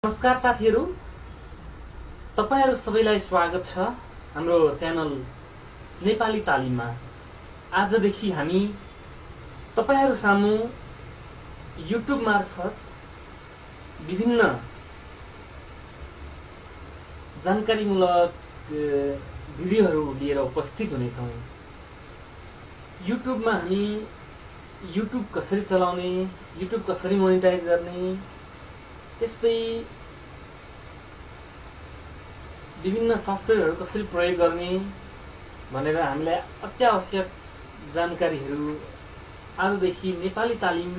नमस्कार साथीहरू, तपाईहरु सबैलाई स्वागत छ हाम्रो च्यानल नेपाली तालिममा। आजदेखि हामी तपाईहरु सामु युट्युब मार्फत विभिन्न जानकारीमूलक भिडियोहरू लिएर उपस्थित हुनेछौं। युट्युबमा हामी युट्युब कसरी चलाउने, युट्युब कसरी मोनेटाइज गर्ने, त्यस्तै विभिन्न सफ्टवेयरहरू कसरी प्रयोग गर्ने भनेर हामीलाई अत्यावश्यक जानकारीहरू आजदेखि नेपाली तालिम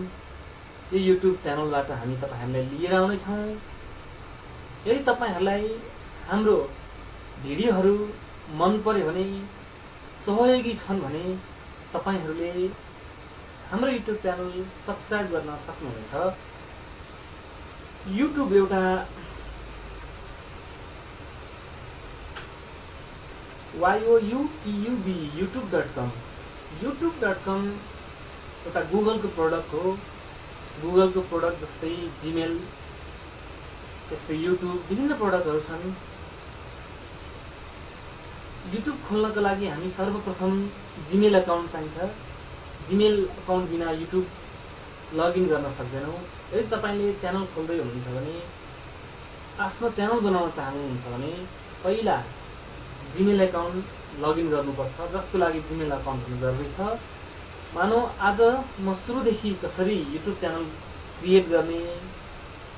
यो युट्युब च्यानलबाट हामी तपाईहरुलाई लिएर आउने छौं। यदि तपाईहरुलाई हाम्रो भिडियोहरू मन पर्यो भने, सहयोगी छन् भने तपाईहरुले हाम्रो युट्युब च्यानल सब्स्क्राइब गर्न सक्नुहुनेछ। युट्युब एउटा YOUTUB youtube.com एउटा गुगलको प्रोडक्ट हो। गुगलको प्रोडक्ट जस्तै जीमेल, त्यस्तै युट्युब विभिन्न प्रोडक्टहरू छन्। युट्युब खोल्नको लागि हामी सर्वप्रथम जीमेल अकाउन्ट चाहिन्छ। जीमेल अकाउन्ट बिना युट्युब लगइन गर्न सक्दैनौं। यदि तपाईले च्यानल खोल्दै हुनुहुन्छ भने, आफ्नो च्यानल बनाउन चाहनुहुन्छ भने पहिला जीमेल अकाउन्ट लगइन गर्नुपर्छ, जसको लागि जीमेल अकाउन्ट हुनु जरुरी छ। मानौ आज म सुरुदेखि कसरी युट्युब च्यानल क्रिएट गर्ने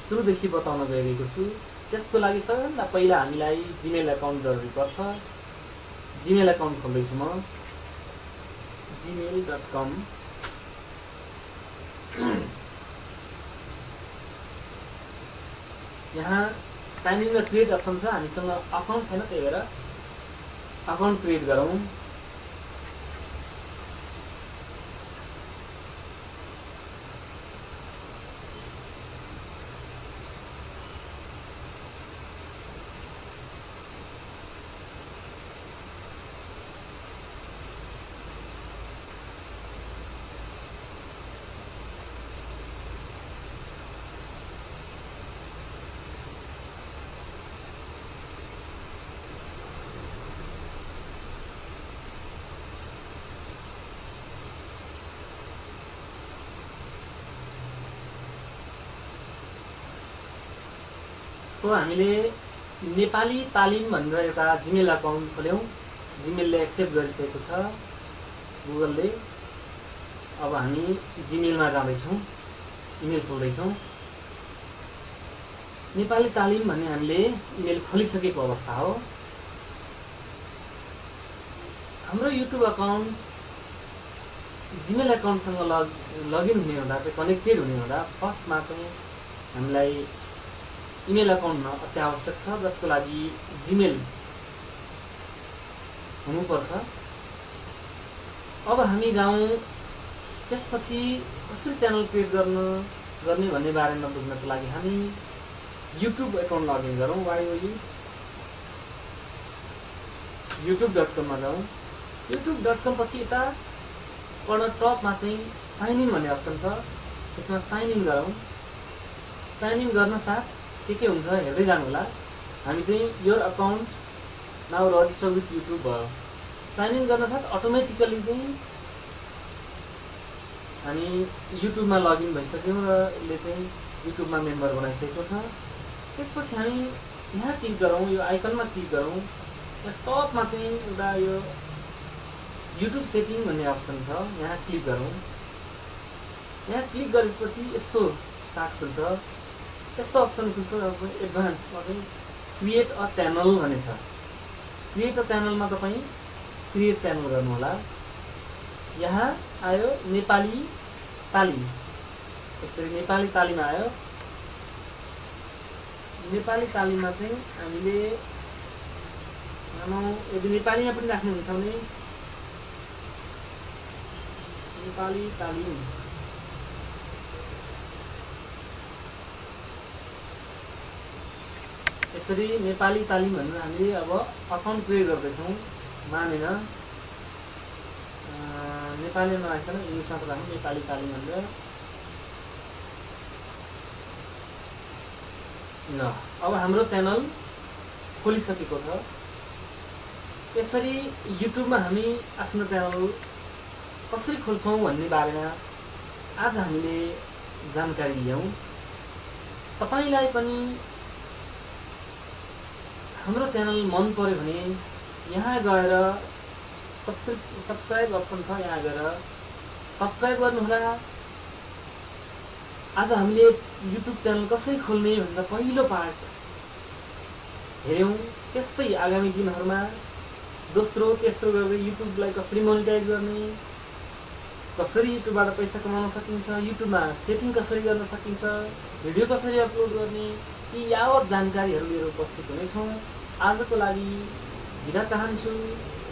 सुरुदेखि बताउन गइरहेको छु। त्यसको लागि सबैभन्दा पहिला हामीलाई जीमेल अकाउन्ट जरुरी पर्छ। जीमेल अकाउन्ट खोल्दै छु म। gmail.com यहाँ साइन इन र क्रिएट अप्सन छ। हामीसँग अकाउन्ट छैन, त्यही भएर अकाउन्ट क्रिएट गरौँ। हामीले नेपाली तालिम भनेर एउटा जीमेल अकाउन्ट खोल्यौं। जीमेलले एक्सेप्ट गरिसकेको छ गुगलले। अब हामी जीमेलमा जाँदैछौँ, इमेल खोल्दैछौँ। नेपाली तालिम भन्ने हामीले इमेल खोलिसकेको अवस्था हो। हाम्रो युट्युब अकाउन्ट जीमेल अकाउन्टसँग लगइन हुने हुँदा चाहिँ, कनेक्टेड हुने हुँदा फर्स्टमा चाहिँ हामीलाई इमेल अकाउन्ट अत्यावश्यक छ, जसको लागि जीमेल हुनुपर्छ। अब हामी जाउँ त्यसपछि कसरी च्यानल क्रिएट गर्ने भन्ने बारेमा बुझ्नको लागि हामी युट्युब अकाउन्ट लगइन गरौँ। youtube.com मा जाउँ। youtube.com पछि यता पर टपमा चाहिँ साइन इन भन्ने अप्सन छ, त्यसमा साइन इन गरौँ। साइन इन गर्न साथ के हुन्छ हेर्दै जानु होला। हामी चाहिँ your account now register with YouTube भयो। साइन इन गर्न साथ अटोमेटिकली चाहिँ हामी युट्युबमा लगइन भइसक्यौँ र यसले चाहिँ युट्युबमा मेम्बर बनाइसकेको छ। त्यसपछि हामी यहाँ क्लिक गरौँ, यो आइकनमा क्लिक गरौँ। यहाँ टपमा चाहिँ एउटा यो युट्युब सेटिङ भन्ने अप्सन छ, यहाँ क्लिक गरौँ। यहाँ क्लिक गरेपछि यस्तो चार्ट खुल्छ। यस्तो अप्सन खुल्छ एडभान्समा चाहिँ क्रिएट अ च्यानल भन्ने छ। क्रिएट अ च्यानलमा तपाईँ क्रिएट च्यानल गर्नु होला। यहाँ आयो नेपाली तालिम, यसरी नेपाली तालिम आयो। नेपाली तालिममा चाहिँ हामीले यदि नेपालीमा पनि राख्नुहुन्छ भने नेपाली तालिम यसरी नेपाली तालिम भनेर हामीले अब अकाउन्ट क्रिएट गर्दैछौँ। मानेन नेपालीमा राखेर इङ्ग्लिसमा त राख्नु, नेपाली तालिम भनेर अब हाम्रो च्यानल खोलिसकेको छ। यसरी युट्युबमा हामी आफ्नो च्यानल कसरी खोल्छौँ भन्ने बारेमा आज हामीले जानकारी लियौँ। तपाईलाई पनि हाम्रो च्यानल मन पर्यो भने यहाँ गएर सब्सक्राइब अप्सन छ, यहाँ गएर सब्सक्राइब गर्नुहोला। आज हामीले युट्युब च्यानल कसरी खोल्ने भन्दा पहिलो पार्ट हेऱ्यौँ। त्यस्तै आगामी दिनहरूमा दोस्रो तेस्रो गर्दै युट्युबलाई कसरी मोनिटाइज गर्ने, कसरी युट्युबबाट पैसा कमाउन सकिन्छ, युट्युबमा सेटिङ कसरी गर्न सकिन्छ, भिडियो कसरी अपलोड गर्ने, यी यावत जानकारीहरू लिएर उपस्थित हुनेछौँ। आजको लागि बिदा चाहन्छु।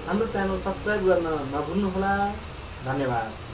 हाम्रो च्यानल सब्सक्राइब गर्न नभुल्नुहोला। धन्यवाद।